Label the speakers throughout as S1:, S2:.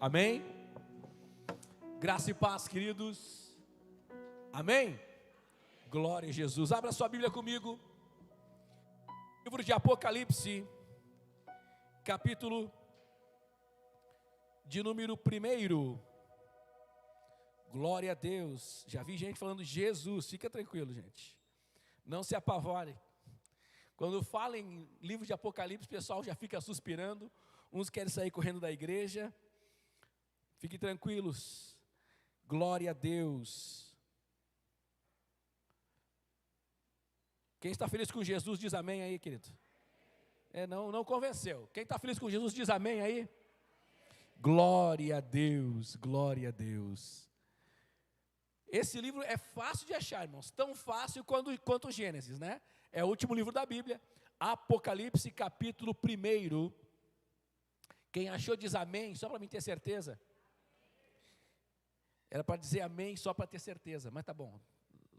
S1: Amém? Graça e paz, queridos. Amém? Glória a Jesus. Abra sua Bíblia comigo. Livro de Apocalipse, capítulo de número 1. Glória a Deus. Já vi gente falando Jesus. Fica tranquilo, gente. Não se apavore. Quando fala em livro de Apocalipse, o pessoal já fica suspirando. Uns querem sair correndo da igreja. Fiquem tranquilos. Glória a Deus. Quem está feliz com Jesus, diz amém aí, querido. Não convenceu. Quem está feliz com Jesus, diz amém aí. Glória a Deus, glória a Deus. Esse livro é fácil de achar, irmãos. Tão fácil quanto Gênesis, né? É o último livro da Bíblia. Apocalipse, capítulo 1. Quem achou, diz amém, só para mim ter certeza. Era para dizer amém só para ter certeza, mas tá bom.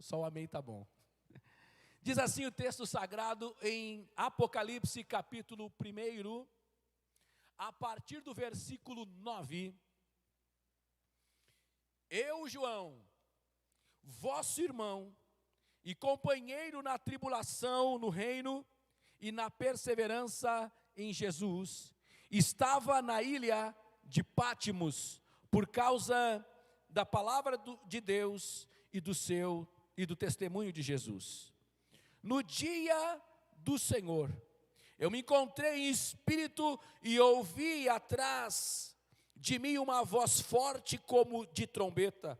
S1: Só o amém tá bom. Diz assim o texto sagrado em Apocalipse, capítulo 1, a partir do versículo 9. Eu, João, vosso irmão e companheiro na tribulação, no reino e na perseverança em Jesus, estava na ilha de Pátimos por causa da palavra de Deus e do testemunho de Jesus. No dia do Senhor, eu me encontrei em espírito e ouvi atrás de mim uma voz forte como de trombeta,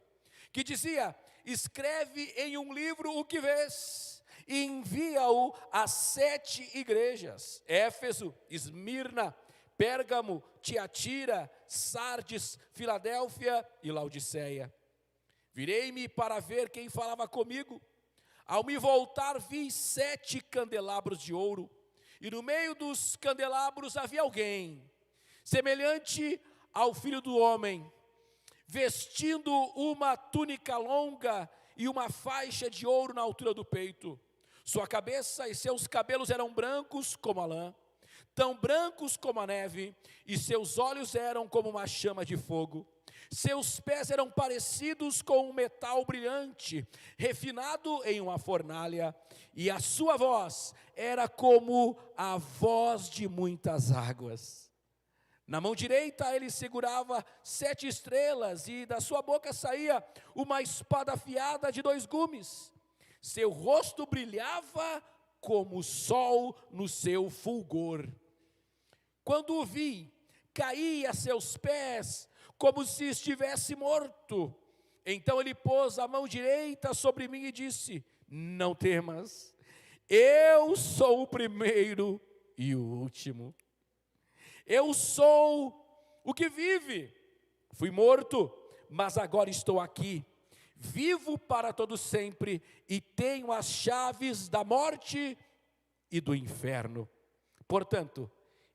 S1: que dizia: escreve em um livro o que vês e envia-o às 7 igrejas: Éfeso, Esmirna, Pérgamo, Tiatira, Sardes, Filadélfia e Laodiceia. Virei-me para ver quem falava comigo. Ao me voltar, vi 7 candelabros de ouro, e no meio dos candelabros havia alguém, semelhante ao Filho do Homem, vestindo uma túnica longa e uma faixa de ouro na altura do peito. Sua cabeça e seus cabelos eram brancos como a lã, tão brancos como a neve, e seus olhos eram como uma chama de fogo. Seus pés eram parecidos com um metal brilhante, refinado em uma fornalha, e a sua voz era como a voz de muitas águas. Na mão direita ele segurava 7 estrelas, e da sua boca saía uma espada afiada de 2 gumes. Seu rosto brilhava como o sol no seu fulgor. Quando o vi, caí a seus pés, como se estivesse morto. Então ele pôs a mão direita sobre mim e disse: não temas, eu sou o primeiro e o último. Eu sou o que vive. Fui morto, mas agora estou aqui, vivo para todo sempre, e tenho as chaves da morte e do inferno. Portanto,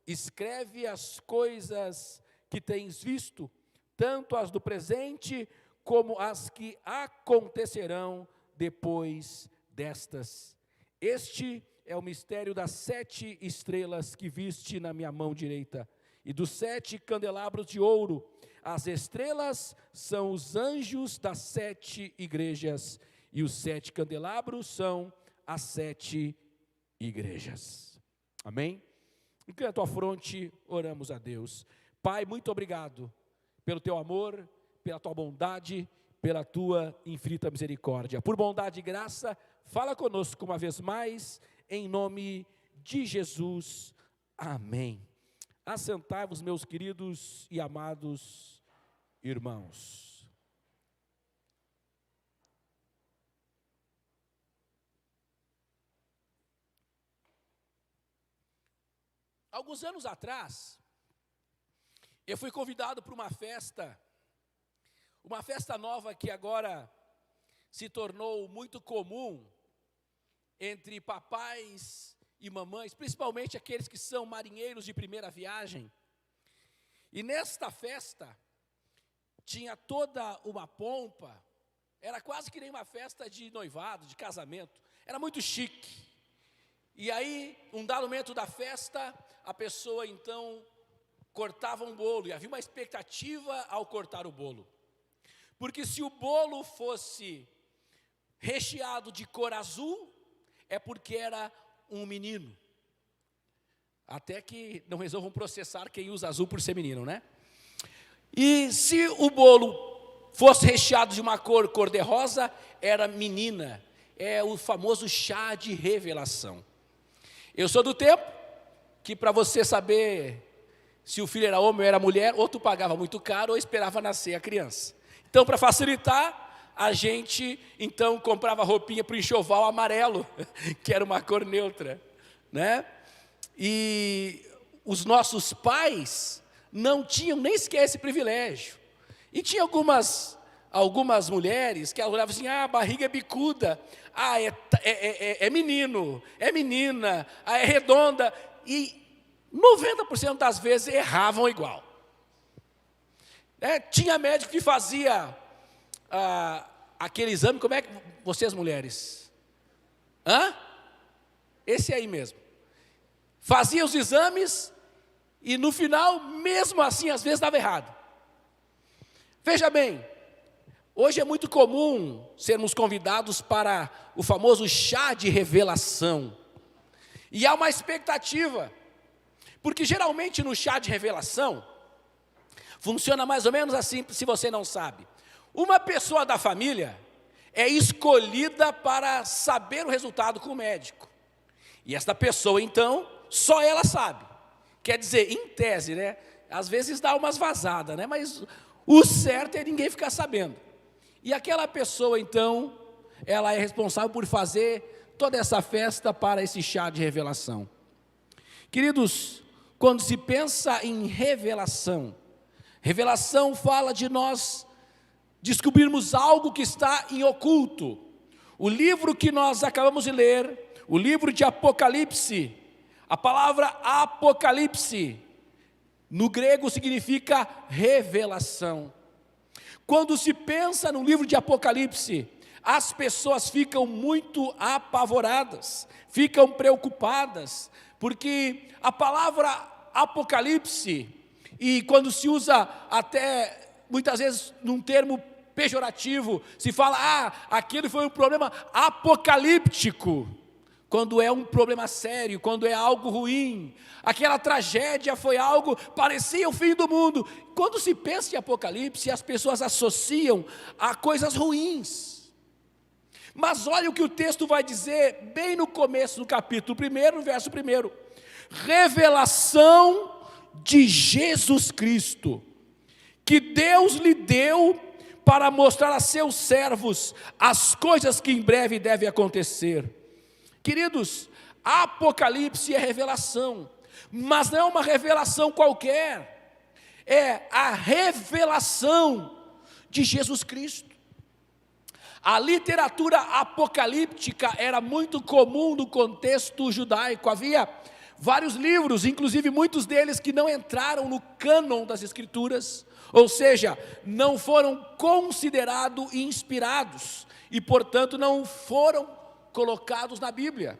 S1: escreve as coisas que tens visto, tanto as do presente como as que acontecerão depois destas. Este é o mistério das 7 estrelas que viste na minha mão direita e dos 7 candelabros de ouro. As estrelas são os anjos das 7 igrejas e os 7 candelabros são as 7 igrejas. Amém? Inclina a tua fronte, oramos a Deus. Pai, muito obrigado pelo teu amor, pela tua bondade, pela tua infinita misericórdia. Por bondade e graça, fala conosco uma vez mais, em nome de Jesus. Amém. Assentai-vos, meus queridos e amados irmãos. Alguns anos atrás, eu fui convidado para uma festa nova que agora se tornou muito comum entre papais e mamães, principalmente aqueles que são marinheiros de primeira viagem. E nesta festa, tinha toda uma pompa, era quase que nem uma festa de noivado, de casamento, era muito chique. E aí, um dado momento da festa, a pessoa então cortavam um bolo e havia uma expectativa ao cortar o bolo. Porque se o bolo fosse recheado de cor azul, é porque era um menino. Até que não resolvam processar quem usa azul por ser menino, né? E se o bolo fosse recheado de uma cor de rosa, era menina. É o famoso chá de revelação. Eu sou do tempo que para você saber se o filho era homem ou era mulher, ou tu pagava muito caro ou esperava nascer a criança. Então, para facilitar, a gente então comprava roupinha para o enxoval amarelo, que era uma cor neutra, né? E os nossos pais não tinham nem sequer esse privilégio. E tinha algumas mulheres que olhavam assim, a barriga é bicuda, é menino, é menina, é redonda. E 90% das vezes erravam igual. Tinha médico que fazia aquele exame, como é que vocês mulheres? Esse aí mesmo. Fazia os exames e no final, mesmo assim, às vezes dava errado. Veja bem, hoje é muito comum sermos convidados para o famoso chá de revelação. E há uma expectativa, porque geralmente no chá de revelação, funciona mais ou menos assim, se você não sabe. Uma pessoa da família é escolhida para saber o resultado com o médico. E esta pessoa, então, só ela sabe. Quer dizer, em tese, né? Às vezes dá umas vazadas, né? Mas o certo é ninguém ficar sabendo. E aquela pessoa, então, ela é responsável por fazer toda essa festa para esse chá de revelação. Queridos, quando se pensa em revelação, revelação fala de nós descobrirmos algo que está em oculto. O livro que nós acabamos de ler, o livro de Apocalipse, a palavra Apocalipse, no grego significa revelação. Quando se pensa no livro de Apocalipse, as pessoas ficam muito apavoradas, ficam preocupadas, porque a palavra Apocalipse, e quando se usa até muitas vezes num termo pejorativo, se fala, aquele foi um problema apocalíptico, quando é um problema sério, quando é algo ruim. Aquela tragédia foi algo, parecia o fim do mundo. Quando se pensa em Apocalipse, as pessoas associam a coisas ruins. Mas olha o que o texto vai dizer bem no começo, no capítulo 1, no verso 1. Revelação de Jesus Cristo, que Deus lhe deu para mostrar a seus servos as coisas que em breve devem acontecer. Queridos, Apocalipse é revelação, mas não é uma revelação qualquer, é a revelação de Jesus Cristo. A literatura apocalíptica era muito comum no contexto judaico, havia vários livros, inclusive muitos deles que não entraram no cânon das Escrituras, ou seja, não foram considerados inspirados, e portanto não foram colocados na Bíblia,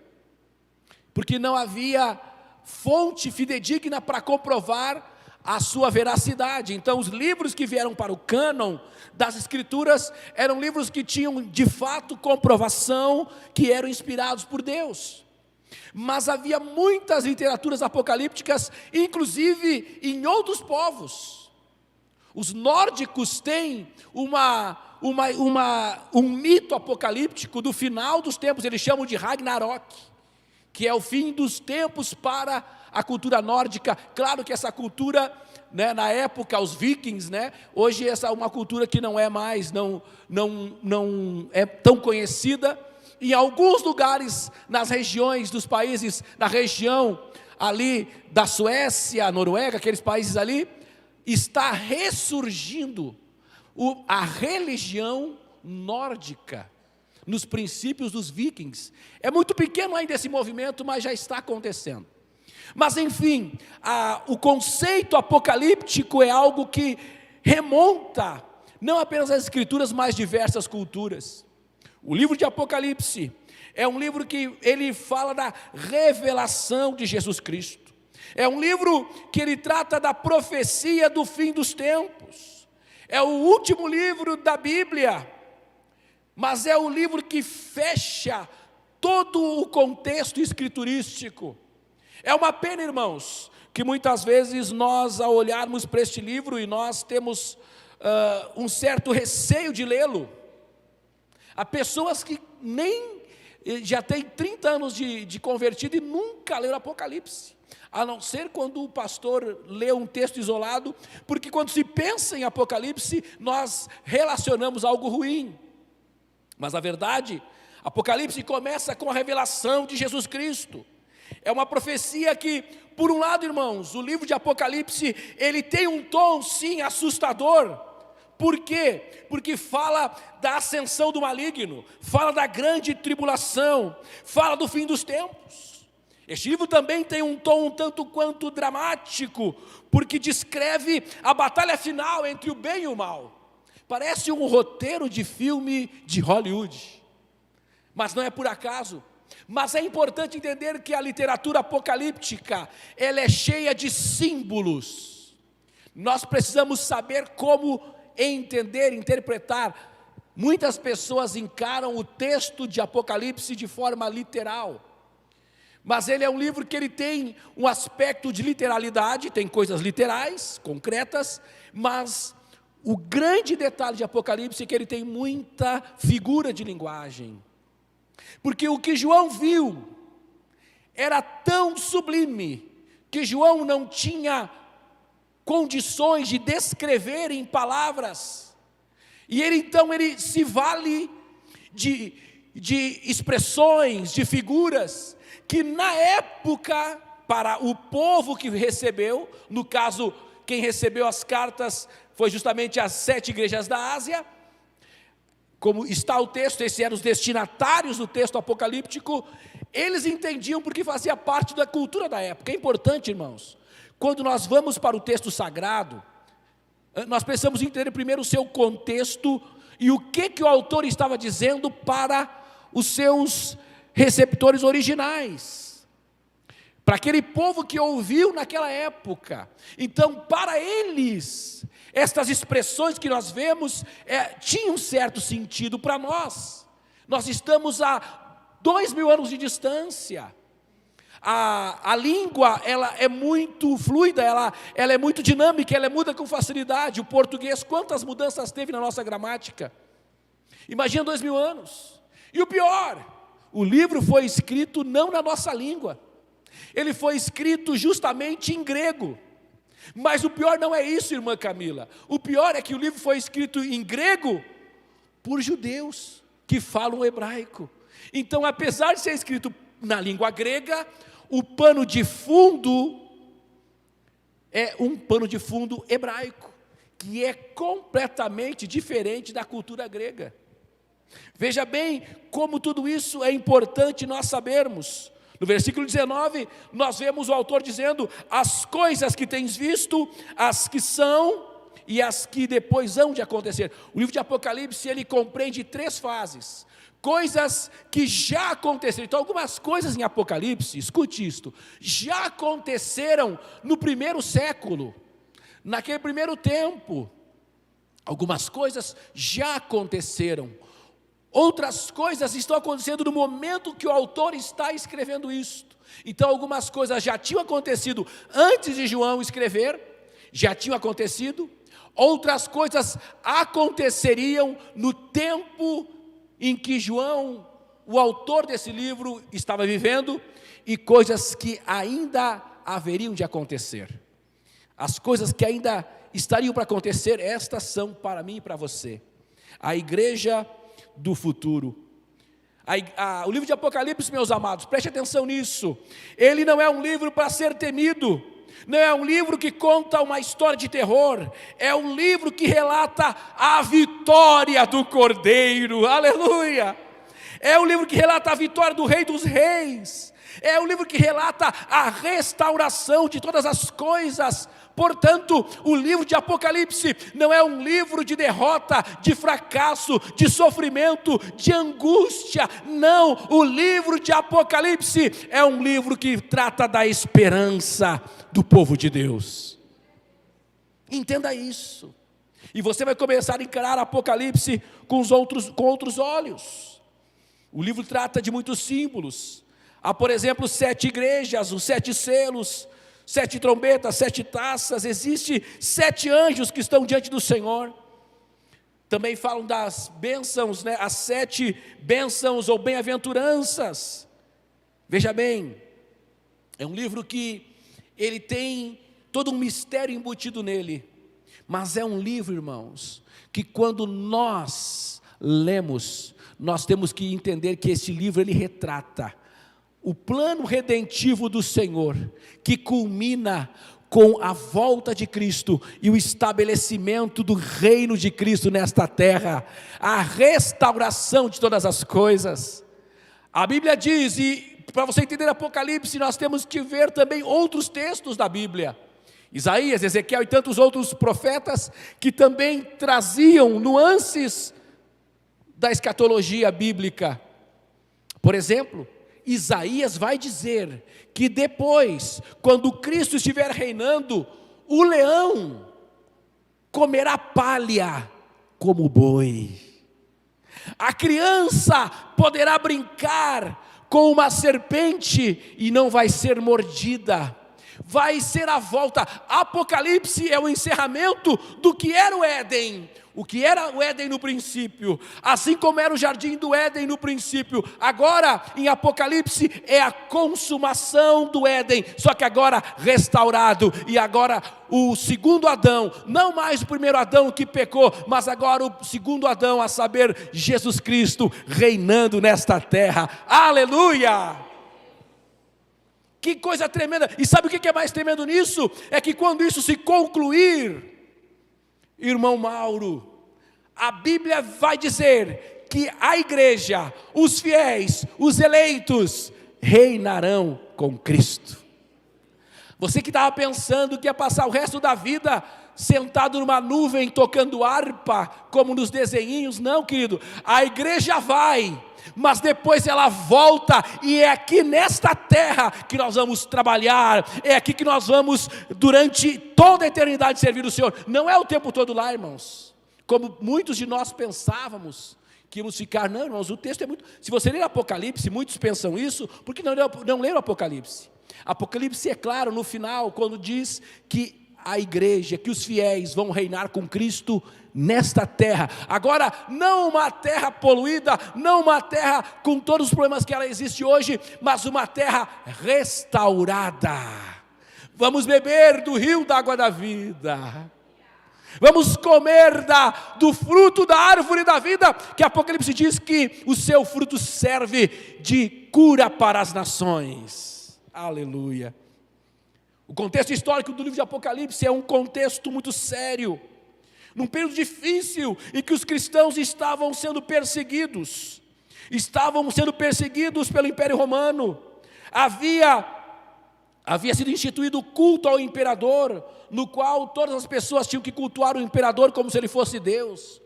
S1: porque não havia fonte fidedigna para comprovar a sua veracidade. Então os livros que vieram para o cânon das Escrituras eram livros que tinham de fato comprovação que eram inspirados por Deus. Mas havia muitas literaturas apocalípticas, inclusive em outros povos. Os nórdicos têm um mito apocalíptico do final dos tempos, eles chamam de Ragnarok, que é o fim dos tempos para a cultura nórdica. Claro que essa cultura, né, na época, os vikings, né, hoje essa é uma cultura que não é mais, não é tão conhecida. Em alguns lugares, nas regiões dos países, na região ali da Suécia, Noruega, aqueles países ali, está ressurgindo a religião nórdica, nos princípios dos vikings. É muito pequeno ainda esse movimento, mas já está acontecendo. Mas enfim, o conceito apocalíptico é algo que remonta, não apenas às Escrituras, mas diversas culturas. O livro de Apocalipse é um livro que ele fala da revelação de Jesus Cristo. É um livro que ele trata da profecia do fim dos tempos. É o último livro da Bíblia, mas é o livro que fecha todo o contexto escriturístico. É uma pena, irmãos, que muitas vezes nós, ao olharmos para este livro, e nós temos um certo receio de lê-lo. Há pessoas que nem já têm 30 anos de convertido e nunca leram Apocalipse, a não ser quando o pastor lê um texto isolado, porque quando se pensa em Apocalipse, nós relacionamos algo ruim. Mas a verdade, Apocalipse começa com a revelação de Jesus Cristo. É uma profecia que, por um lado, irmãos, o livro de Apocalipse, ele tem um tom, sim, assustador. Por quê? Porque fala da ascensão do maligno, fala da grande tribulação, fala do fim dos tempos. Este livro também tem um tom um tanto quanto dramático, porque descreve a batalha final entre o bem e o mal. Parece um roteiro de filme de Hollywood, mas não é por acaso. Mas é importante entender que a literatura apocalíptica, ela é cheia de símbolos. Nós precisamos saber como entender, interpretar. Muitas pessoas encaram o texto de Apocalipse de forma literal, mas ele é um livro que ele tem um aspecto de literalidade, tem coisas literais, concretas, mas o grande detalhe de Apocalipse é que ele tem muita figura de linguagem. Porque o que João viu era tão sublime, que João não tinha condições de descrever em palavras, e ele se vale de expressões, de figuras, que na época, para o povo que recebeu, no caso, quem recebeu as cartas foi justamente as 7 igrejas da Ásia. Como está o texto, esses eram os destinatários do texto apocalíptico, eles entendiam porque fazia parte da cultura da época. É importante, irmãos, quando nós vamos para o texto sagrado, nós precisamos entender primeiro o seu contexto e o que o autor estava dizendo para os seus receptores originais, para aquele povo que ouviu naquela época. Então, para eles, estas expressões que nós vemos tinham um certo sentido para nós. Nós estamos a 2000 anos de distância. A língua, ela é muito fluida, ela é muito dinâmica, ela muda com facilidade. O português, quantas mudanças teve na nossa gramática? Imagina 2000 anos. E o pior, o livro foi escrito não na nossa língua, ele foi escrito justamente em grego. Mas o pior não é isso, irmã Camila. O pior é que o livro foi escrito em grego por judeus que falam hebraico. Então, apesar de ser escrito na língua grega, o pano de fundo é um pano de fundo hebraico, que é completamente diferente da cultura grega. Veja bem como tudo isso é importante nós sabermos. No versículo 19, nós vemos o autor dizendo: as coisas que tens visto, as que são e as que depois hão de acontecer. O livro de Apocalipse, ele compreende 3 fases. Coisas que já aconteceram. Então, algumas coisas em Apocalipse, escute isto, já aconteceram no primeiro século, naquele primeiro tempo. Algumas coisas já aconteceram. Outras coisas estão acontecendo no momento que o autor está escrevendo isto. Então, algumas coisas já tinham acontecido antes de João escrever, já tinham acontecido. Outras coisas aconteceriam no tempo em que João, o autor desse livro, estava vivendo, e coisas que ainda haveriam de acontecer. As coisas que ainda estariam para acontecer, estas são para mim e para você. A igreja do futuro. O livro de Apocalipse, meus amados, preste atenção nisso. Ele não é um livro para ser temido, não é um livro que conta uma história de terror, é um livro que relata a vitória do Cordeiro, aleluia. É um livro que relata a vitória do Rei dos Reis, é um livro que relata a restauração de todas as coisas Portanto, o livro de Apocalipse não é um livro de derrota, de fracasso, de sofrimento, de angústia. Não, o livro de Apocalipse é um livro que trata da esperança do povo de Deus. Entenda isso. E você vai começar a encarar Apocalipse com outros olhos. O livro trata de muitos símbolos. Há, por exemplo, 7 igrejas, os 7 selos, 7 trombetas, 7 taças. Existem 7 anjos que estão diante do Senhor. Também falam das bênçãos, né? As 7 bênçãos ou bem-aventuranças. Veja bem, é um livro que ele tem todo um mistério embutido nele. Mas é um livro, irmãos, que quando nós lemos, nós temos que entender que esse livro ele retrata o plano redentivo do Senhor, que culmina com a volta de Cristo e o estabelecimento do reino de Cristo nesta terra, a restauração de todas as coisas. A Bíblia diz, e para você entender Apocalipse, nós temos que ver também outros textos da Bíblia. Isaías, Ezequiel e tantos outros profetas que também traziam nuances da escatologia bíblica. Por exemplo, Isaías vai dizer que depois, quando Cristo estiver reinando, o leão comerá palha como boi. A criança poderá brincar com uma serpente e não vai ser mordida. Vai ser a volta. Apocalipse é o encerramento do que era o Éden. O que era o Éden no princípio, assim como era o jardim do Éden no princípio, agora em Apocalipse é a consumação do Éden, só que agora restaurado, e agora o segundo Adão, não mais o primeiro Adão que pecou, mas agora o segundo Adão, a saber, Jesus Cristo, reinando nesta terra, aleluia! Que coisa tremenda, e sabe o que é mais tremendo nisso? É que quando isso se concluir, irmão Mauro, a Bíblia vai dizer que a igreja, os fiéis, os eleitos, reinarão com Cristo. Você que estava pensando que ia passar o resto da vida sentado numa nuvem, tocando harpa, como nos desenhinhos, não, querido, a igreja vai, mas depois ela volta, e é aqui nesta terra que nós vamos trabalhar, é aqui que nós vamos durante toda a eternidade servir o Senhor, não é o tempo todo lá, irmãos, como muitos de nós pensávamos, que íamos ficar, não, irmãos, o texto é muito, se você ler Apocalipse, muitos pensam isso, porque não leram Apocalipse? Apocalipse é claro no final, quando diz que a igreja, que os fiéis vão reinar com Cristo nesta terra, agora não uma terra poluída, não uma terra com todos os problemas que ela existe hoje, mas uma terra restaurada. Vamos beber do rio da água da vida, vamos comer do fruto da árvore da vida, que Apocalipse diz que o seu fruto serve de cura para as nações, aleluia. O contexto histórico do livro de Apocalipse é um contexto muito sério, num período difícil, em que os cristãos estavam sendo perseguidos pelo Império Romano, havia sido instituído o culto ao imperador, no qual todas as pessoas tinham que cultuar o imperador como se ele fosse Deus,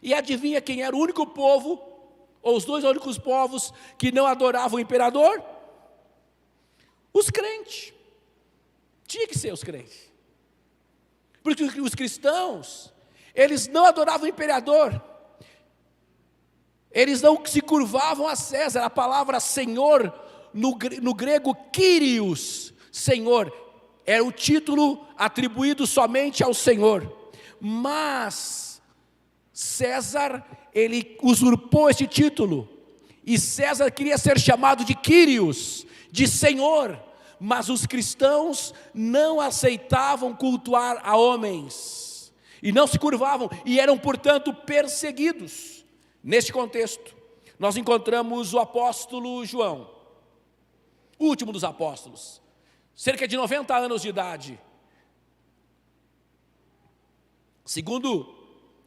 S1: e adivinha quem era o único povo, ou os 2 únicos povos que não adoravam o imperador? Os crentes, tinha que ser os crentes, porque os cristãos, eles não adoravam o imperador, eles não se curvavam a César, a palavra Senhor, no grego Kyrios, Senhor, era o título atribuído somente ao Senhor, mas César, ele usurpou esse título, e César queria ser chamado de Kyrios, de Senhor, mas os cristãos não aceitavam cultuar a homens, e não se curvavam, e eram portanto perseguidos. Neste contexto, nós encontramos o apóstolo João, o último dos apóstolos, cerca de 90 anos de idade. Segundo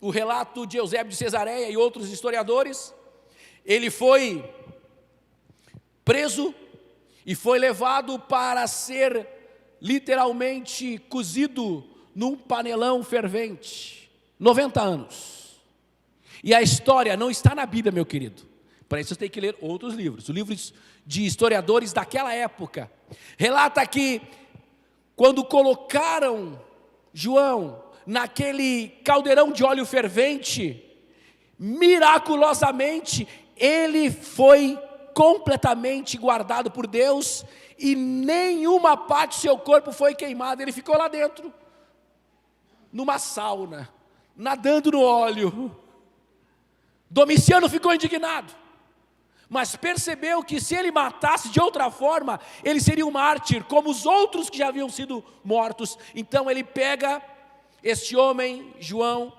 S1: o relato de Eusébio de Cesareia e outros historiadores, ele foi preso e foi levado para ser literalmente cozido num panelão fervente, 90 anos. E a história não está na Bíblia, meu querido. Para isso você tem que ler outros livros, os livros de historiadores daquela época. Relata que quando colocaram João naquele caldeirão de óleo fervente, miraculosamente ele foi completamente guardado por Deus e nenhuma parte do seu corpo foi queimada. Ele ficou lá dentro, numa sauna, nadando no óleo. Domiciano ficou indignado, mas percebeu que se ele matasse de outra forma, ele seria um mártir, como os outros que já haviam sido mortos. Então ele pega este homem, João,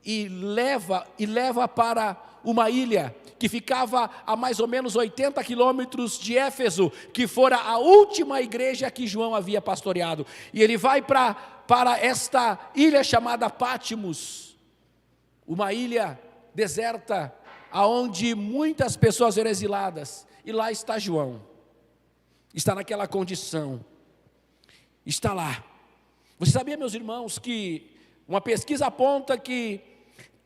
S1: e leva para uma ilha que ficava a mais ou menos 80 quilômetros de Éfeso, que fora a última igreja que João havia pastoreado. E ele vai para esta ilha chamada Pátimos, uma ilha deserta, aonde muitas pessoas eram exiladas, e lá está João, está naquela condição, está lá. Você sabia, meus irmãos, que uma pesquisa aponta que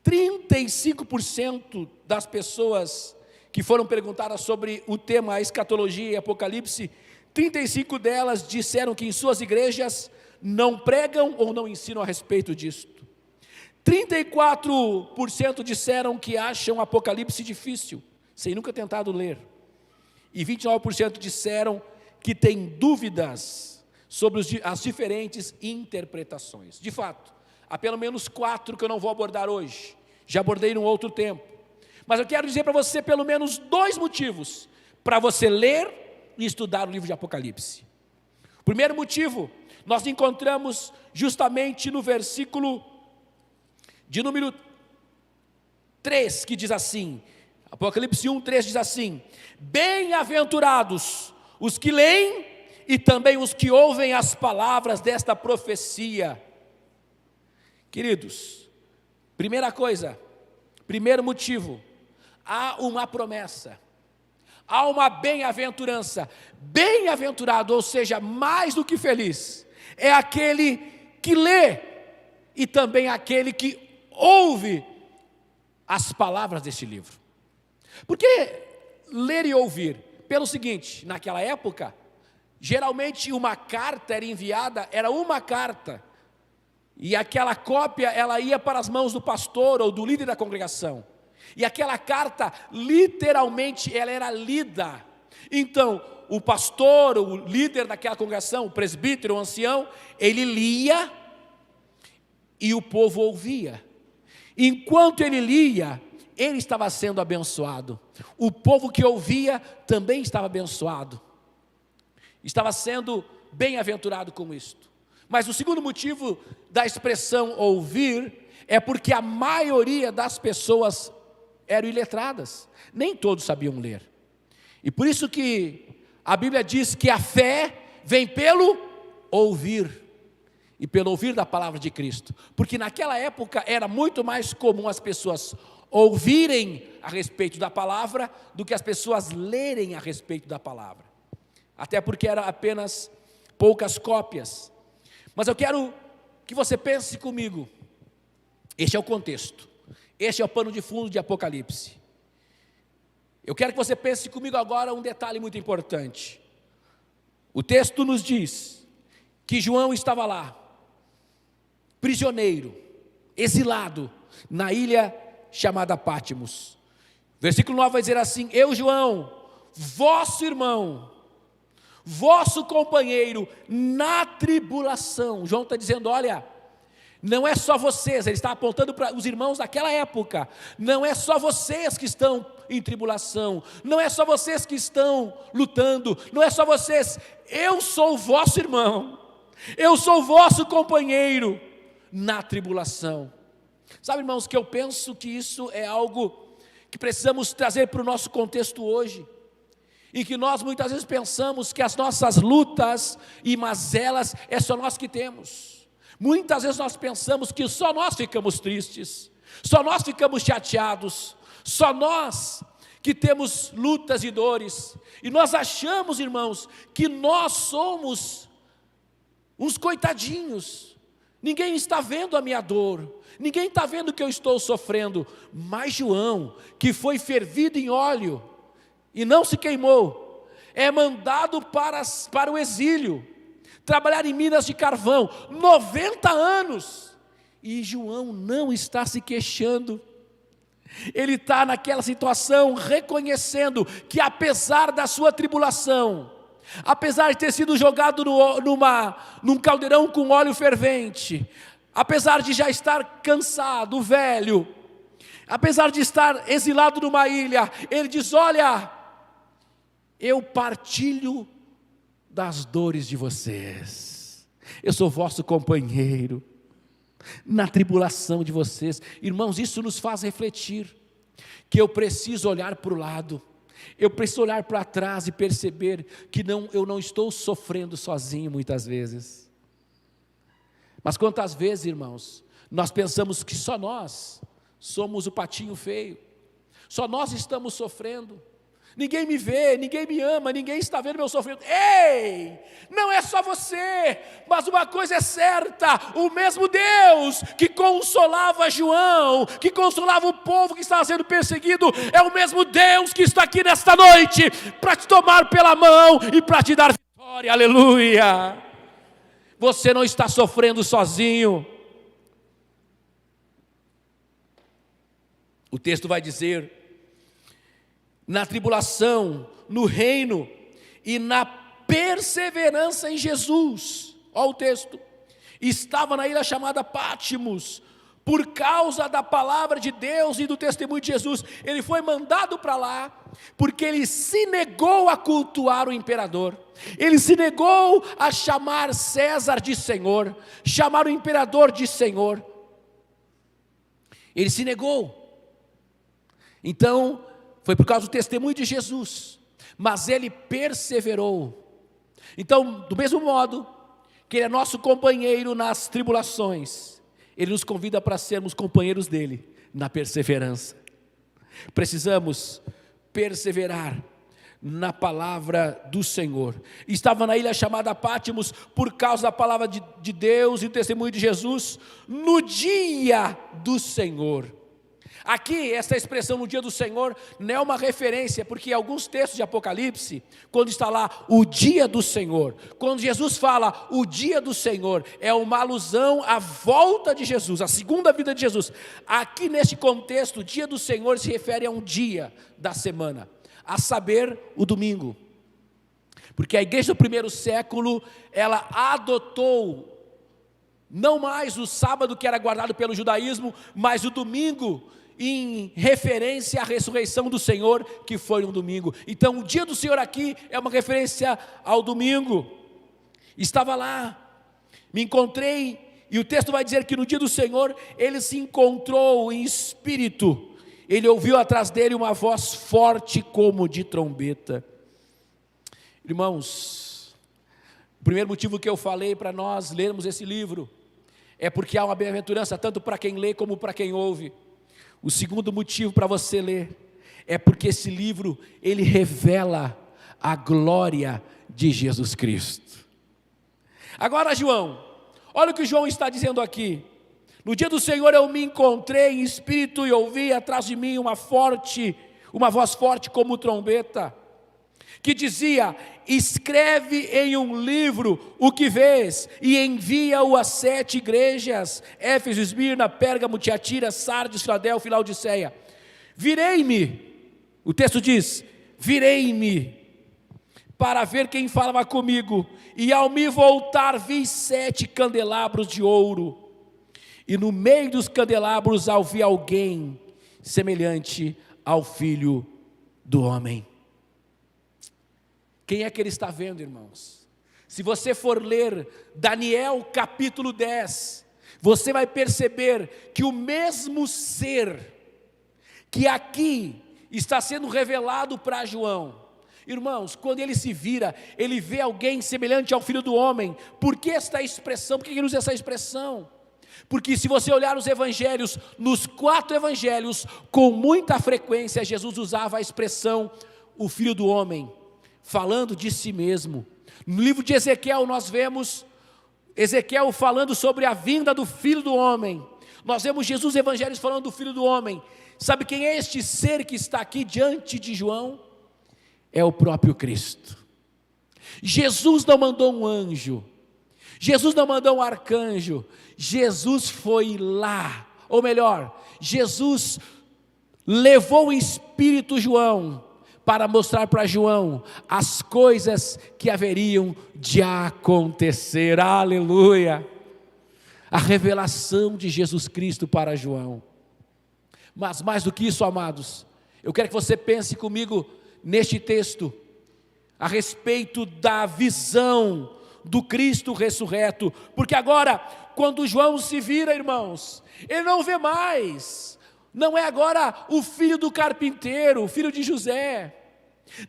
S1: 35% das pessoas que foram perguntadas sobre o tema escatologia e apocalipse, 35 delas disseram que em suas igrejas não pregam ou não ensinam a respeito disto. 34% disseram que acham Apocalipse difícil, sem nunca tentado ler. E 29% disseram que têm dúvidas sobre as diferentes interpretações. De fato, há pelo menos 4 que eu não vou abordar hoje. Já abordei num outro tempo. Mas eu quero dizer para você pelo menos 2 motivos para você ler e estudar o livro de Apocalipse. O primeiro motivo, nós encontramos justamente no versículo de número 3, que diz assim, Apocalipse 1:3 diz assim: bem-aventurados os que leem e também os que ouvem as palavras desta profecia. Queridos, primeira coisa, primeiro motivo, há uma promessa, há uma bem-aventurança. Bem-aventurado, ou seja, mais do que feliz, é aquele que lê e também aquele que ouve as palavras deste livro. Por que ler e ouvir? Pelo seguinte, naquela época, geralmente uma carta era enviada, era uma carta, e aquela cópia ela ia para as mãos do pastor ou do líder da congregação, e aquela carta literalmente ela era lida. Então o pastor, o líder daquela congregação, o presbítero, o ancião, ele lia e o povo ouvia. Enquanto ele lia, ele estava sendo abençoado. O povo que ouvia também estava abençoado, estava sendo bem-aventurado com isto. Mas o segundo motivo da expressão ouvir é porque a maioria das pessoas eram iletradas, nem todos sabiam ler. E por isso que a Bíblia diz que a fé vem pelo ouvir, e pelo ouvir da palavra de Cristo, porque naquela época era muito mais comum as pessoas ouvirem a respeito da palavra do que as pessoas lerem a respeito da palavra, até porque eram apenas poucas cópias. Mas eu quero que você pense comigo, este é o contexto, este é o pano de fundo de Apocalipse. Eu quero que você pense comigo agora um detalhe muito importante. O texto nos diz que João estava lá, prisioneiro, exilado, na ilha chamada Pátimos. Versículo 9 vai dizer assim: eu, João, vosso irmão, vosso companheiro na tribulação. João está dizendo, olha, não é só vocês, ele está apontando para os irmãos daquela época, não é só vocês que estão em tribulação, não é só vocês que estão lutando, não é só vocês, eu sou o vosso irmão, eu sou o vosso companheiro na tribulação. Sabe, irmãos, que eu penso que isso é algo que precisamos trazer para o nosso contexto hoje, e que nós muitas vezes pensamos que as nossas lutas e mazelas é só nós que temos. Muitas vezes nós pensamos que só nós ficamos tristes, só nós ficamos chateados, só nós que temos lutas e dores, e nós achamos, irmãos, que nós somos uns coitadinhos, ninguém está vendo a minha dor, ninguém está vendo que eu estou sofrendo. Mas João, que foi fervido em óleo e não se queimou, é mandado para o exílio, trabalhar em minas de carvão, 90 anos, e João não está se queixando. Ele está naquela situação, reconhecendo que apesar da sua tribulação, apesar de ter sido jogado num caldeirão com óleo fervente, apesar de já estar cansado, velho, apesar de estar exilado numa ilha, ele diz: olha, eu partilho das dores de vocês, eu sou vosso companheiro na tribulação de vocês. Irmãos, isso nos faz refletir, que eu preciso olhar para o lado, eu preciso olhar para trás e perceber que eu não estou sofrendo sozinho muitas vezes. Mas quantas vezes, irmãos, nós pensamos que só nós somos o patinho feio, só nós estamos sofrendo, ninguém me vê, ninguém me ama, ninguém está vendo meu sofrimento. Ei, não é só você, mas uma coisa é certa: o mesmo Deus que consolava João, que consolava o povo que estava sendo perseguido, é o mesmo Deus que está aqui nesta noite, para te tomar pela mão e para te dar vitória, aleluia. Você não está sofrendo sozinho. O texto vai dizer: na tribulação, no reino e na perseverança em Jesus. Olha o texto: estava na ilha chamada Pátimos, por causa da palavra de Deus e do testemunho de Jesus. Ele foi mandado para lá, porque ele se negou a cultuar o imperador, ele se negou a chamar César de Senhor, chamar o imperador de Senhor, ele se negou. Então, foi por causa do testemunho de Jesus, mas ele perseverou. Então, do mesmo modo que ele é nosso companheiro nas tribulações, ele nos convida para sermos companheiros dele na perseverança. Precisamos perseverar na palavra do Senhor. Estava na ilha chamada Pátimos por causa da palavra de Deus e do testemunho de Jesus no dia do Senhor. Aqui, essa expressão no dia do Senhor não é uma referência, porque alguns textos de Apocalipse, quando está lá o dia do Senhor, quando Jesus fala o dia do Senhor, é uma alusão à volta de Jesus, à segunda vida de Jesus. Aqui neste contexto, o dia do Senhor se refere a um dia da semana, a saber, o domingo. Porque a igreja do primeiro século, ela adotou não mais o sábado que era guardado pelo judaísmo, mas o domingo, em referência à ressurreição do Senhor, que foi um domingo. Então o dia do Senhor aqui é uma referência ao domingo. Estava lá, me encontrei, e o texto vai dizer que no dia do Senhor, ele se encontrou em espírito, ele ouviu atrás dele uma voz forte como de trombeta. Irmãos, o primeiro motivo que eu falei para nós lermos esse livro, é porque há uma bem-aventurança tanto para quem lê como para quem ouve. O segundo motivo para você ler, é porque esse livro, ele revela a glória de Jesus Cristo. Agora, João, olha o que João está dizendo aqui: no dia do Senhor eu me encontrei em espírito e ouvi atrás de mim uma voz forte como trombeta, que dizia: escreve em um livro o que vês e envia-o às 7 igrejas, Éfeso, Esmirna, Pérgamo, Tiatira, Sardes, Filadélfia e Laodiceia. Virei-me, o texto diz, virei-me para ver quem falava comigo, e ao me voltar vi 7 candelabros de ouro, e no meio dos candelabros vi alguém semelhante ao Filho do Homem. Quem é que ele está vendo, irmãos? Se você for ler Daniel capítulo 10, você vai perceber que o mesmo ser que aqui está sendo revelado para João, irmãos, quando ele se vira, ele vê alguém semelhante ao Filho do Homem. Por que esta expressão? Por que ele usa essa expressão? Porque se você olhar os evangelhos, nos 4 evangelhos, com muita frequência Jesus usava a expressão o Filho do Homem, falando de si mesmo. No livro de Ezequiel nós vemos Ezequiel falando sobre a vinda do Filho do Homem. Nós vemos Jesus evangelhos falando do Filho do Homem. Sabe quem é este ser que está aqui diante de João? É o próprio Cristo. Jesus não mandou um anjo, Jesus não mandou um arcanjo, Jesus foi lá, ou melhor, Jesus levou o Espírito João para mostrar para João as coisas que haveriam de acontecer. Aleluia! A revelação de Jesus Cristo para João. Mas mais do que isso, amados, eu quero que você pense comigo neste texto a respeito da visão do Cristo ressurreto, porque agora, quando João se vira, irmãos, ele não vê mais, não é agora o filho do carpinteiro, o filho de José,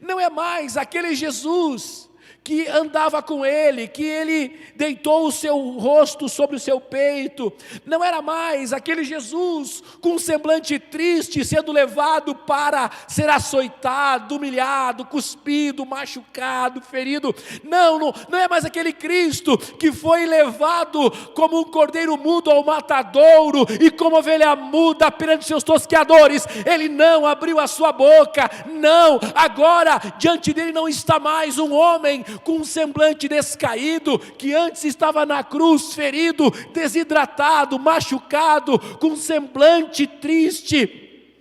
S1: não é mais aquele Jesus que andava com ele, que ele deitou o seu rosto sobre o seu peito, não era mais aquele Jesus com um semblante triste, sendo levado para ser açoitado, humilhado, cuspido, machucado, ferido, não é mais aquele Cristo que foi levado como um cordeiro mudo ao matadouro, e como ovelha muda perante seus tosqueadores, ele não abriu a sua boca, não, agora diante dele não está mais um homem com um semblante descaído, que antes estava na cruz ferido, desidratado, machucado, com um semblante triste,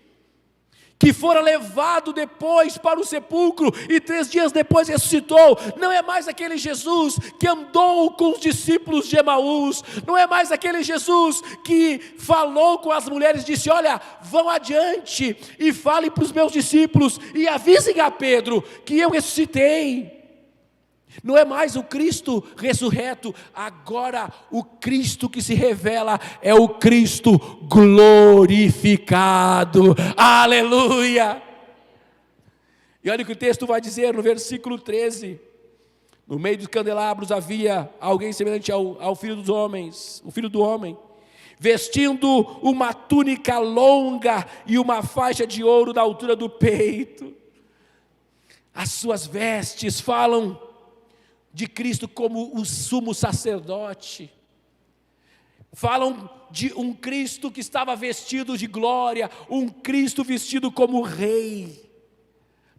S1: que fora levado depois para o sepulcro e 3 dias depois ressuscitou. Não é mais aquele Jesus que andou com os discípulos de Emaús, não é mais aquele Jesus que falou com as mulheres e disse: olha, vão adiante e falem para os meus discípulos e avisem a Pedro que eu ressuscitei. Não é mais o Cristo ressurreto, agora o Cristo que se revela é o Cristo glorificado. Aleluia! E olha o que o texto vai dizer no versículo 13: no meio dos candelabros havia alguém semelhante ao Filho dos Homens, o Filho do Homem, vestindo uma túnica longa e uma faixa de ouro da altura do peito. As suas vestes falam de Cristo como o sumo sacerdote, falam de um Cristo que estava vestido de glória, um Cristo vestido como rei,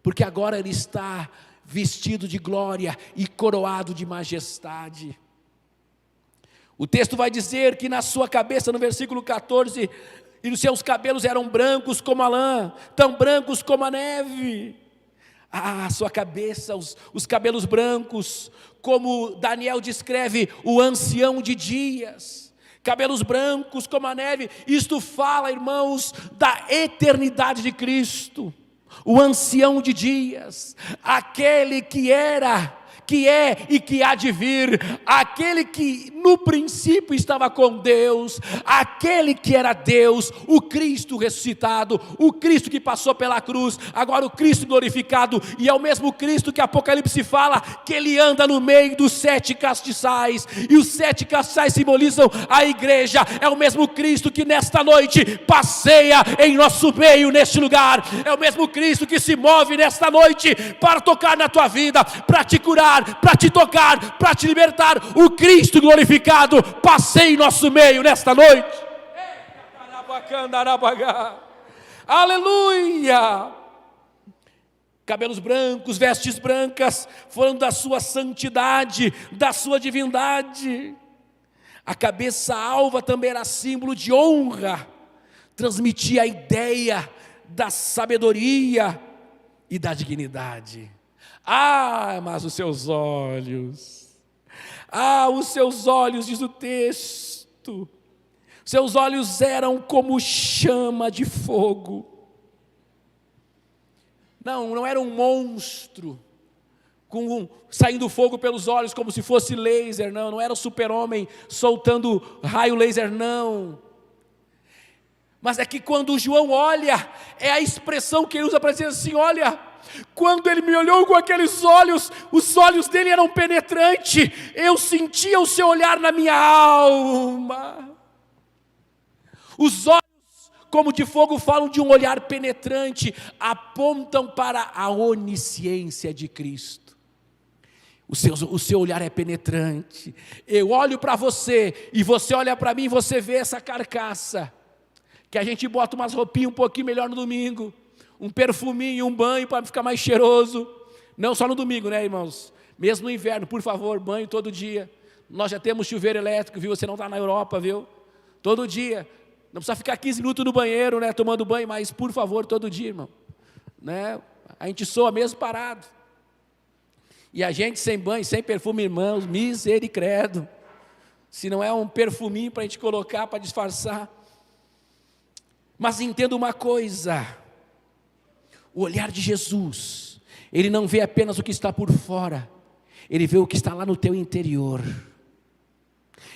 S1: porque agora ele está vestido de glória e coroado de majestade. O texto vai dizer que na sua cabeça, no versículo 14, e os seus cabelos eram brancos como a lã, tão brancos como a neve. A sua cabeça, os cabelos brancos, como Daniel descreve o ancião de dias, cabelos brancos como a neve. Isto fala, irmãos, da eternidade de Cristo, o ancião de dias, aquele que era, que é e que há de vir, aquele que no princípio estava com Deus, aquele que era Deus, o Cristo ressuscitado, o Cristo que passou pela cruz, agora o Cristo glorificado, e é o mesmo Cristo que Apocalipse fala, que ele anda no meio dos 7 castiçais, e os 7 castiçais simbolizam a igreja. É o mesmo Cristo que nesta noite passeia em nosso meio, neste lugar, é o mesmo Cristo que se move nesta noite, para tocar na tua vida, para te curar, para te tocar, para te libertar. O Cristo glorificado passeia em nosso meio nesta noite. Aleluia! Cabelos brancos, vestes brancas, falando da sua santidade, da sua divindade. A cabeça alva também era símbolo de honra, transmitia a ideia da sabedoria e da dignidade. Mas os seus olhos, diz o texto, seus olhos eram como chama de fogo. Não era um monstro, saindo fogo pelos olhos como se fosse laser, não era o super-homem soltando raio laser, não. Mas é que quando João olha, é a expressão que ele usa para dizer assim: olha, quando ele me olhou com aqueles olhos, os olhos dele eram penetrantes, eu sentia o seu olhar na minha alma. Os olhos, como de fogo, falam de um olhar penetrante, apontam para a onisciência de Cristo. O seu olhar é penetrante. Eu olho para você e você olha para mim e você vê essa carcaça, que a gente bota umas roupinhas um pouquinho melhor no domingo, um perfuminho, um banho para ficar mais cheiroso. Não só no domingo, né, irmãos? Mesmo no inverno, por favor, banho todo dia. Nós já temos chuveiro elétrico, viu? Você não está na Europa, viu? Todo dia. Não precisa ficar 15 minutos no banheiro, né, tomando banho, mas por favor, todo dia, irmão. Né? A gente soa mesmo parado. E a gente sem banho, sem perfume, irmãos, misericredo. Se não é um perfuminho para a gente colocar, para disfarçar. Mas entenda uma coisa, o olhar de Jesus, Ele não vê apenas o que está por fora, Ele vê o que está lá no teu interior.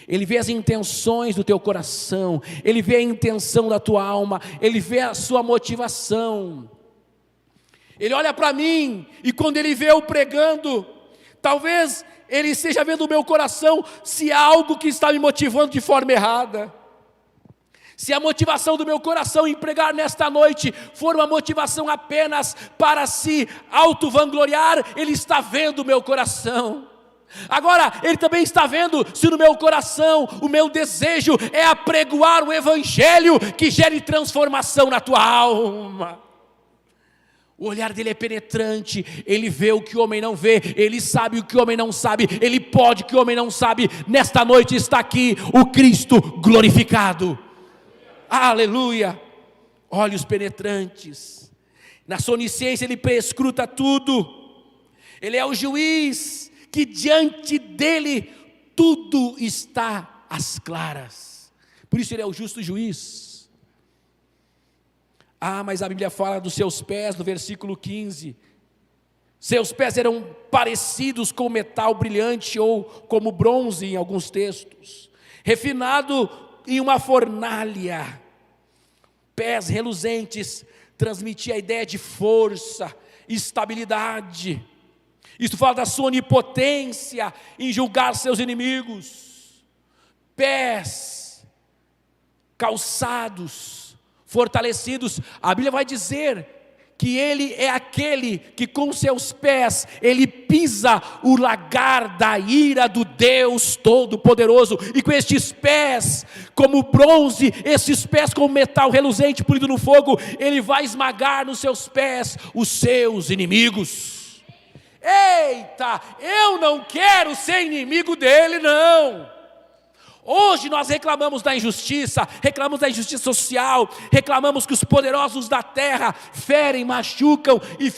S1: Ele vê as intenções do teu coração, Ele vê a intenção da tua alma, Ele vê a sua motivação. Ele olha para mim, e quando Ele vê eu pregando, talvez Ele esteja vendo o meu coração, se há algo que está me motivando de forma errada. Se a motivação do meu coração em pregar nesta noite for uma motivação apenas para se auto-vangloriar, Ele está vendo o meu coração. Agora, Ele também está vendo se no meu coração o meu desejo é apregoar o Evangelho que gere transformação na tua alma. O olhar dele é penetrante, Ele vê o que o homem não vê, Ele sabe o que o homem não sabe, Ele pode o que o homem não sabe. Nesta noite está aqui o Cristo glorificado. Aleluia. Olhos penetrantes. Na sua onisciência Ele prescruta tudo. Ele é o juiz que diante dele tudo está às claras. Por isso Ele é o justo juiz. Mas a Bíblia fala dos seus pés, no versículo 15. Seus pés eram parecidos com metal brilhante ou como bronze em alguns textos, refinado em uma fornalha. Pés reluzentes transmitia a ideia de força, estabilidade. Isso fala da sua onipotência em julgar seus inimigos. Pés calçados, fortalecidos. A Bíblia vai dizer que Ele é aquele que com seus pés, Ele pisa o lagar da ira do Deus Todo-Poderoso, e com estes pés, como bronze, esses pés como metal reluzente, polido no fogo, Ele vai esmagar nos seus pés os seus inimigos. Eita, eu não quero ser inimigo dele, não. Hoje nós reclamamos da injustiça social, reclamamos que os poderosos da terra ferem, machucam e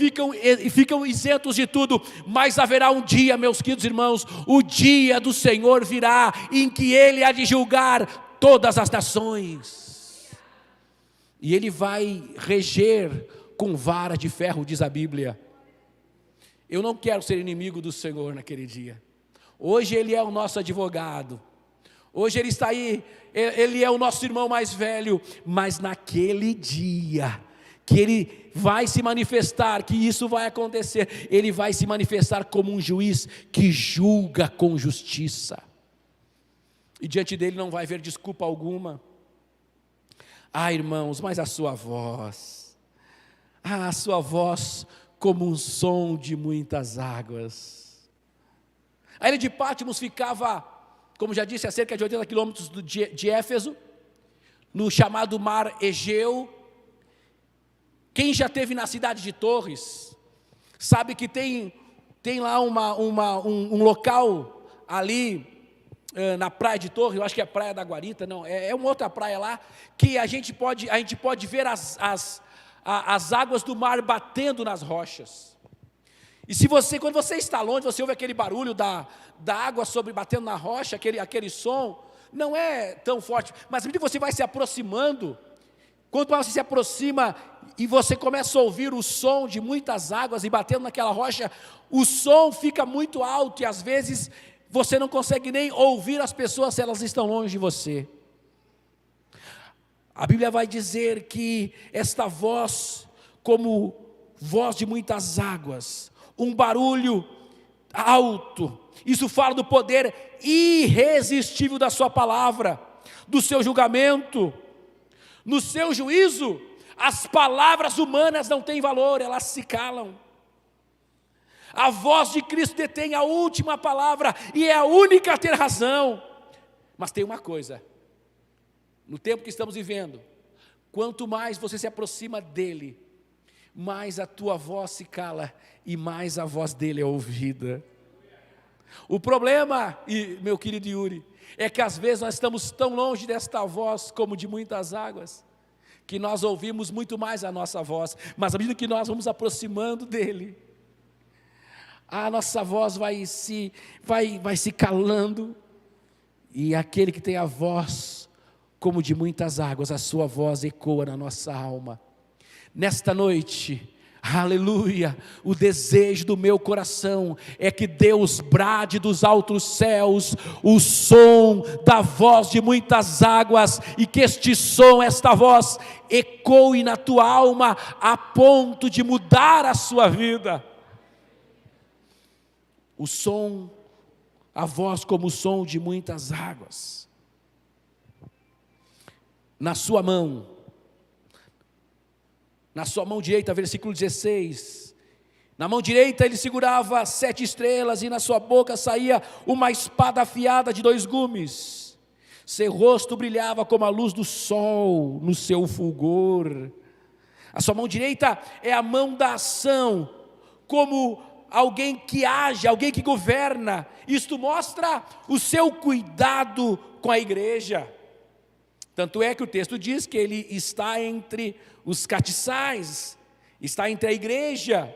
S1: ficam isentos de tudo, mas haverá um dia, meus queridos irmãos, o dia do Senhor virá, em que Ele há de julgar todas as nações, e Ele vai reger com vara de ferro, diz a Bíblia. Eu não quero ser inimigo do Senhor naquele dia. Hoje Ele é o nosso advogado. Hoje Ele está aí, Ele é o nosso irmão mais velho, mas naquele dia, que Ele vai se manifestar, que isso vai acontecer, Ele vai se manifestar como um juiz que julga com justiça, e diante dele não vai haver desculpa alguma. Irmãos, mas a sua voz como um som de muitas águas. A ilha de Patmos ficava, como já disse, a cerca de 80 quilômetros de Éfeso, no chamado Mar Egeu. Quem já esteve na cidade de Torres, sabe que tem lá um local ali, na praia de Torres, eu acho que é a Praia da Guarita, não, é uma outra praia lá, que a gente pode ver as águas do mar batendo nas rochas. E quando você está longe, você ouve aquele barulho da água batendo na rocha, aquele som, não é tão forte, mas à medida que você vai se aproximando, quando você se aproxima e você começa a ouvir o som de muitas águas e batendo naquela rocha, o som fica muito alto e às vezes você não consegue nem ouvir as pessoas se elas estão longe de você. A Bíblia vai dizer que esta voz, como voz de muitas águas, um barulho alto, isso fala do poder irresistível da sua palavra, do seu julgamento. No seu juízo, as palavras humanas não têm valor, elas se calam. A voz de Cristo detém a última palavra e é a única a ter razão. Mas tem uma coisa, no tempo que estamos vivendo, quanto mais você se aproxima dele, mais a tua voz se cala e mais a voz dele é ouvida. O problema, meu querido Yuri, é que às vezes nós estamos tão longe desta voz como de muitas águas, que nós ouvimos muito mais a nossa voz, mas à medida que nós vamos aproximando dele, a nossa voz vai se calando, e aquele que tem a voz como de muitas águas, a sua voz ecoa na nossa alma. Nesta noite, aleluia, o desejo do meu coração é que Deus brade dos altos céus o som da voz de muitas águas, e que este som, esta voz, ecoe na tua alma a ponto de mudar a sua vida. O som, a voz como o som de muitas águas. Na sua mão direita, versículo 16, na mão direita ele segurava 7 estrelas, e na sua boca saía uma espada afiada de 2 gumes, seu rosto brilhava como a luz do sol no seu fulgor. A sua mão direita é a mão da ação, como alguém que age, alguém que governa. Isto mostra o seu cuidado com a igreja. Tanto é que o texto diz que ele está entre os castiçais, está entre a igreja.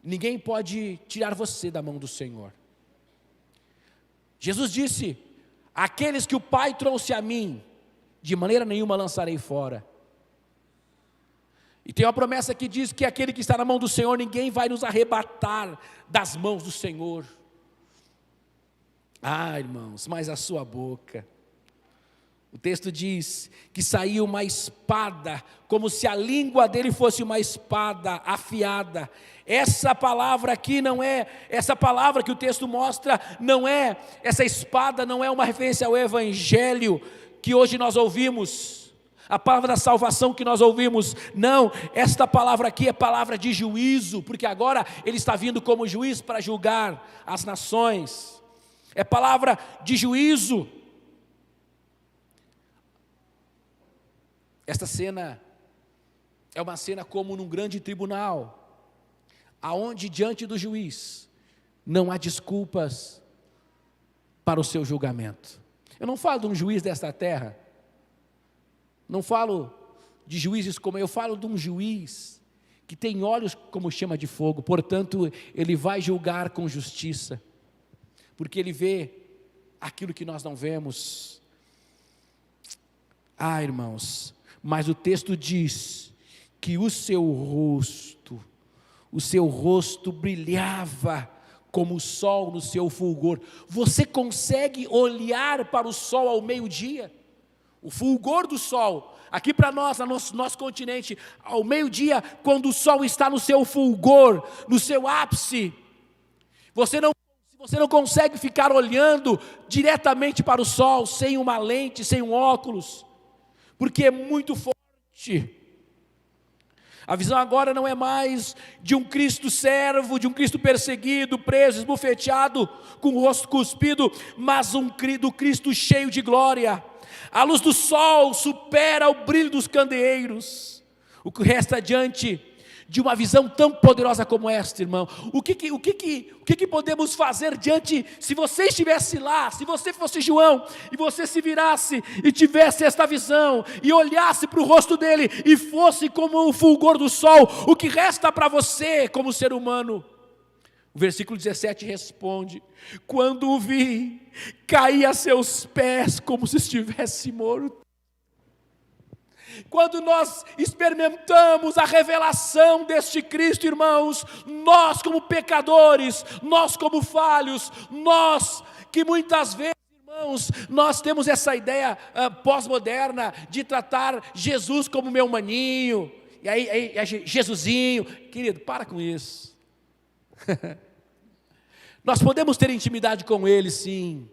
S1: Ninguém pode tirar você da mão do Senhor. Jesus disse: aqueles que o Pai trouxe a mim, de maneira nenhuma lançarei fora. E tem uma promessa que diz que aquele que está na mão do Senhor, ninguém vai nos arrebatar das mãos do Senhor. Irmãos, mas a sua boca, o texto diz que saiu uma espada, como se a língua dele fosse uma espada afiada. Essa palavra aqui não é, essa palavra que o texto mostra, não é, essa espada não é uma referência ao evangelho que hoje nós ouvimos, a palavra da salvação que nós ouvimos. Não, esta palavra aqui é palavra de juízo, porque agora ele está vindo como juiz para julgar as nações. É palavra de juízo. Esta cena é uma cena como num grande tribunal, aonde diante do juiz não há desculpas para o seu julgamento. Eu não falo de um juiz desta terra, não falo de juízes como eu falo de um juiz que tem olhos como chama de fogo, portanto ele vai julgar com justiça, porque ele vê aquilo que nós não vemos. Irmãos, mas o texto diz que o seu rosto brilhava como o sol no seu fulgor. Você consegue olhar para o sol ao meio-dia? O fulgor do sol, aqui para nós, no nosso continente, ao meio-dia, quando o sol está no seu fulgor, no seu ápice, você não consegue ficar olhando diretamente para o sol, sem uma lente, sem um óculos, porque é muito forte. A visão agora não é mais de um Cristo servo, de um Cristo perseguido, preso, esbofeteado, com o rosto cuspido, mas do Cristo cheio de glória. A luz do sol supera o brilho dos candeeiros. O que resta diante de uma visão tão poderosa como esta, irmão? O que podemos fazer diante, se você estivesse lá, se você fosse João, e você se virasse e tivesse esta visão, e olhasse para o rosto dele, e fosse como o fulgor do sol, o que resta para você como ser humano? O versículo 17 responde: quando o vi, caí a seus pés como se estivesse morto. Quando nós experimentamos a revelação deste Cristo, irmãos, nós como pecadores, nós como falhos, nós que muitas vezes, irmãos, nós temos essa ideia pós-moderna de tratar Jesus como meu maninho, e aí Jesusinho. Querido, para com isso. Nós podemos ter intimidade com Ele, sim,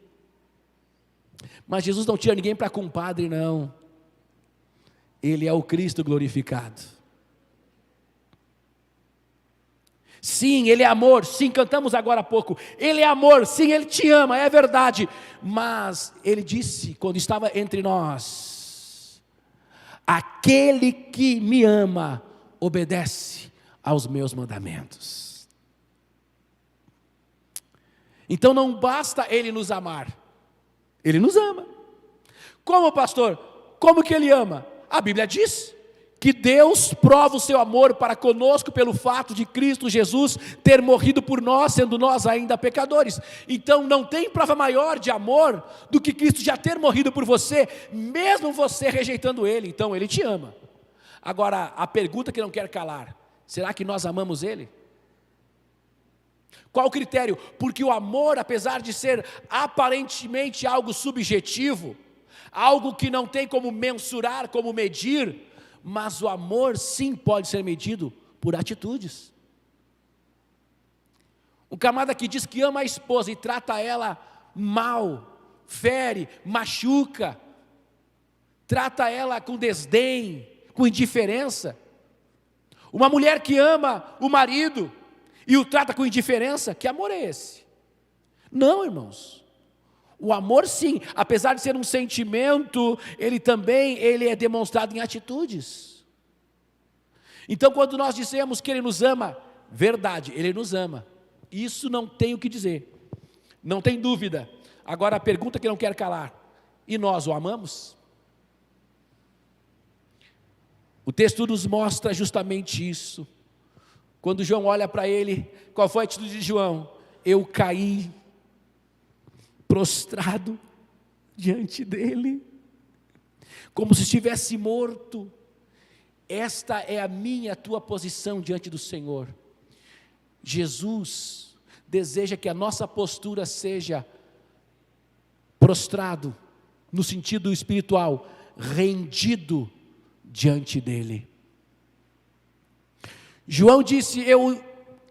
S1: mas Jesus não tira ninguém para compadre, não. Ele é o Cristo glorificado. Sim, Ele é amor, sim, cantamos agora há pouco. Ele é amor, sim, Ele te ama, é verdade. Mas Ele disse, quando estava entre nós: aquele que me ama, obedece aos meus mandamentos. Então não basta Ele nos amar, Ele nos ama. Como, pastor? Como que Ele ama? A Bíblia diz que Deus prova o seu amor para conosco pelo fato de Cristo Jesus ter morrido por nós, sendo nós ainda pecadores. Então não tem prova maior de amor do que Cristo já ter morrido por você, mesmo você rejeitando Ele. Então Ele te ama. Agora, a pergunta que não quer calar: será que nós amamos Ele? Qual o critério? Porque o amor, apesar de ser aparentemente algo subjetivo, algo que não tem como mensurar, como medir, mas o amor sim pode ser medido por atitudes. O camarada que diz que ama a esposa e trata ela mal, fere, machuca, trata ela com desdém, com indiferença. Uma mulher que ama o marido e o trata com indiferença, que amor é esse? Não, irmãos. O amor sim, apesar de ser um sentimento, ele é demonstrado em atitudes. Então quando nós dizemos que Ele nos ama, verdade, Ele nos ama. Isso não tem o que dizer, não tem dúvida. Agora a pergunta que não quero calar: e nós o amamos? O texto nos mostra justamente isso. Quando João olha para ele, qual foi a atitude de João? Eu caí prostrado diante dele, como se estivesse morto. Esta é a minha, a tua posição diante do Senhor. Jesus deseja que a nossa postura seja prostrado, no sentido espiritual, rendido diante dele. João disse: eu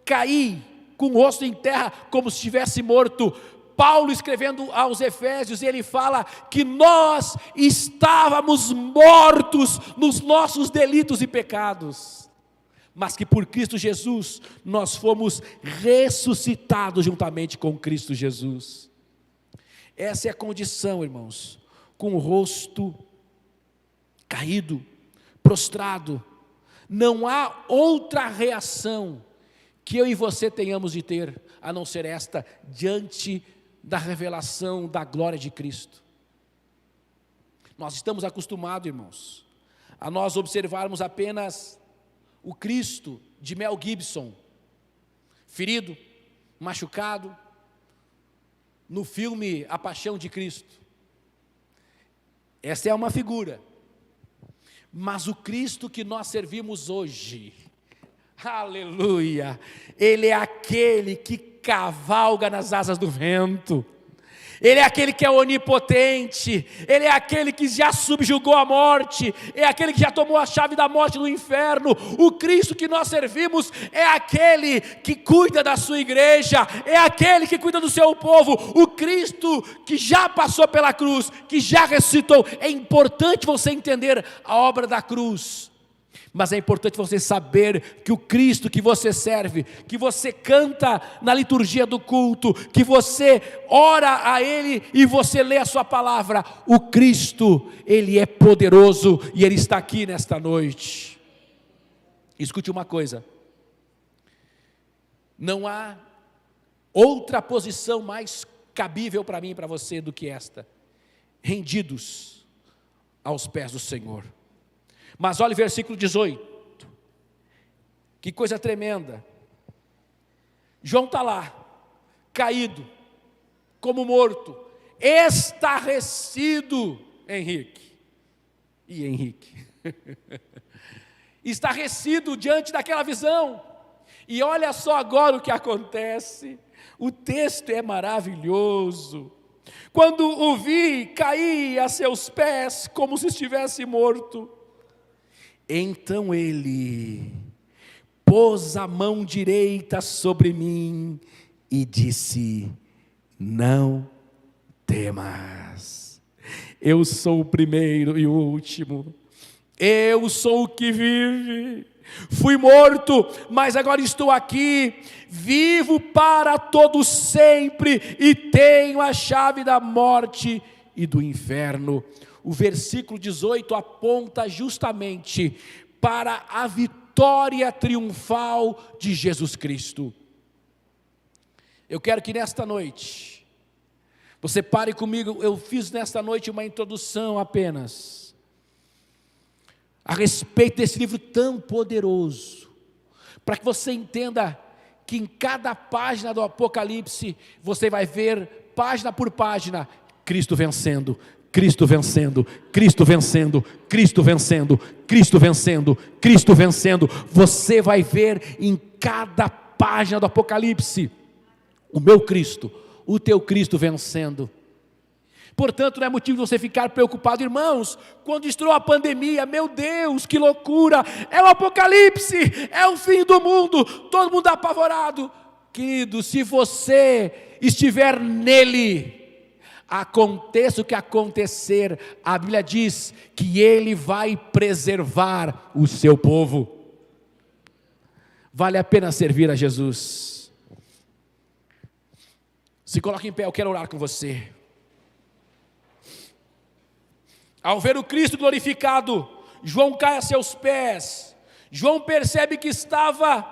S1: caí com o rosto em terra, como se estivesse morto. Paulo, escrevendo aos Efésios, ele fala que nós estávamos mortos nos nossos delitos e pecados, mas que por Cristo Jesus nós fomos ressuscitados juntamente com Cristo Jesus. Essa é a condição, irmãos, com o rosto caído, prostrado. Não há outra reação que eu e você tenhamos de ter, a não ser esta, diante da revelação da glória de Cristo. Nós estamos acostumados, irmãos, a nós observarmos apenas o Cristo de Mel Gibson, ferido, machucado, no filme A Paixão de Cristo. Essa é uma figura. Mas o Cristo que nós servimos hoje, aleluia, Ele é aquele que cavalga nas asas do vento. Ele é aquele que é onipotente, Ele é aquele que já subjugou a morte, é aquele que já tomou a chave da morte do inferno. O Cristo que nós servimos é aquele que cuida da sua igreja, é aquele que cuida do seu povo. O Cristo que já passou pela cruz, que já ressuscitou. É importante você entender a obra da cruz, mas é importante você saber que o Cristo que você serve, que você canta na liturgia do culto, que você ora a Ele e você lê a sua palavra, o Cristo, Ele é poderoso e Ele está aqui nesta noite. Escute uma coisa: não há outra posição mais cabível para mim e para você do que esta, rendidos aos pés do Senhor. Mas olha o versículo 18, que coisa tremenda. João está lá, caído, como morto, estarrecido, Henrique, estarrecido diante daquela visão. E olha só agora o que acontece, o texto é maravilhoso. Quando o vi, caí a seus pés, como se estivesse morto. Então ele pôs a mão direita sobre mim e disse: não temas, eu sou o primeiro e o último, Eu sou o que vive. Fui morto, mas agora estou aqui, vivo para todo sempre, e tenho a chave da morte e do inferno. O versículo 18 aponta justamente para a vitória triunfal de Jesus Cristo. Eu quero que nesta noite, você pare comigo. Eu fiz nesta noite uma introdução apenas a respeito desse livro tão poderoso, para que você entenda que em cada página do Apocalipse, você vai ver, página por página, Cristo vencendo, Cristo vencendo, Cristo vencendo, Cristo vencendo, Cristo vencendo, Cristo vencendo. Você vai ver em cada página do Apocalipse, o meu Cristo, o teu Cristo vencendo. Portanto, não é motivo de você ficar preocupado, irmãos, quando estourou a pandemia, meu Deus, que loucura, é o Apocalipse, é o fim do mundo, todo mundo apavorado. Querido, se você estiver nele, aconteça o que acontecer, a Bíblia diz que Ele vai preservar o seu povo. Vale a pena servir a Jesus. Se coloque em pé, eu quero orar com você. Ao ver o Cristo glorificado, João cai a seus pés. João percebe que estava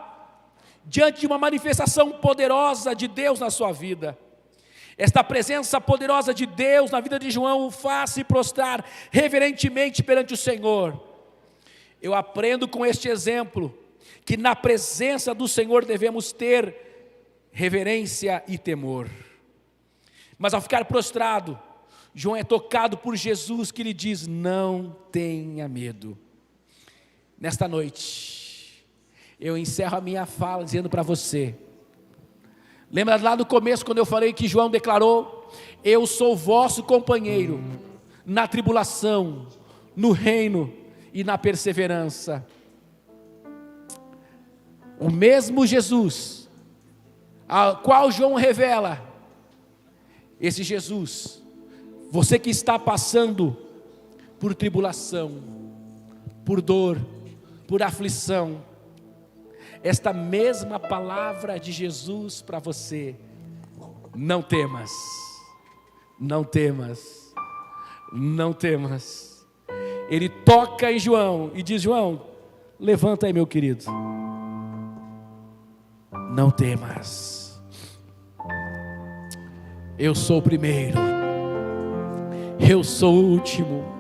S1: diante de uma manifestação poderosa de Deus na sua vida. Esta presença poderosa de Deus na vida de João o faz se prostrar reverentemente perante o Senhor. Eu aprendo com este exemplo que na presença do Senhor devemos ter reverência e temor. Mas ao ficar prostrado, João é tocado por Jesus, que lhe diz: não tenha medo. Nesta noite, eu encerro a minha fala dizendo para você, lembra lá no começo quando eu falei que João declarou: eu sou vosso companheiro na tribulação, no reino e na perseverança. O mesmo Jesus, ao qual João revela, esse Jesus, você que está passando por tribulação, por dor, por aflição, esta mesma palavra de Jesus para você: não temas, não temas, não temas. Ele toca em João e diz: João, levanta aí, meu querido, não temas, eu sou o primeiro, eu sou o último.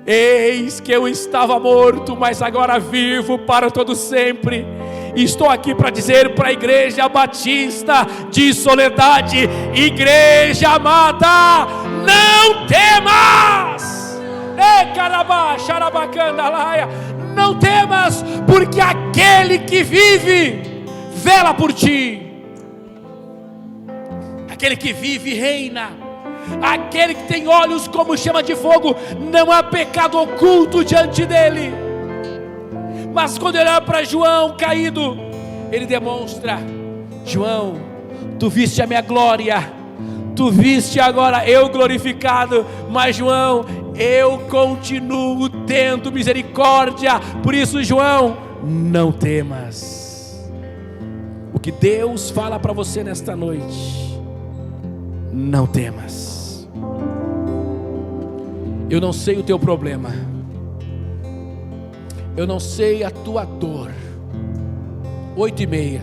S1: Eis que eu estava morto, mas agora vivo para todo sempre. E estou aqui para dizer para a Igreja Batista de Soledade: igreja amada, não temas. Não temas, porque aquele que vive vela por ti. Aquele que vive reina. Aquele que tem olhos como chama de fogo, não há pecado oculto diante dele. Mas quando ele olha para João caído, ele demonstra: João, tu viste a minha glória, tu viste agora eu glorificado, mas João, eu continuo tendo misericórdia. Por isso, João, não temas. O que Deus fala para você nesta noite: não temas. Eu não sei o teu problema, eu não sei a tua dor. 8:30,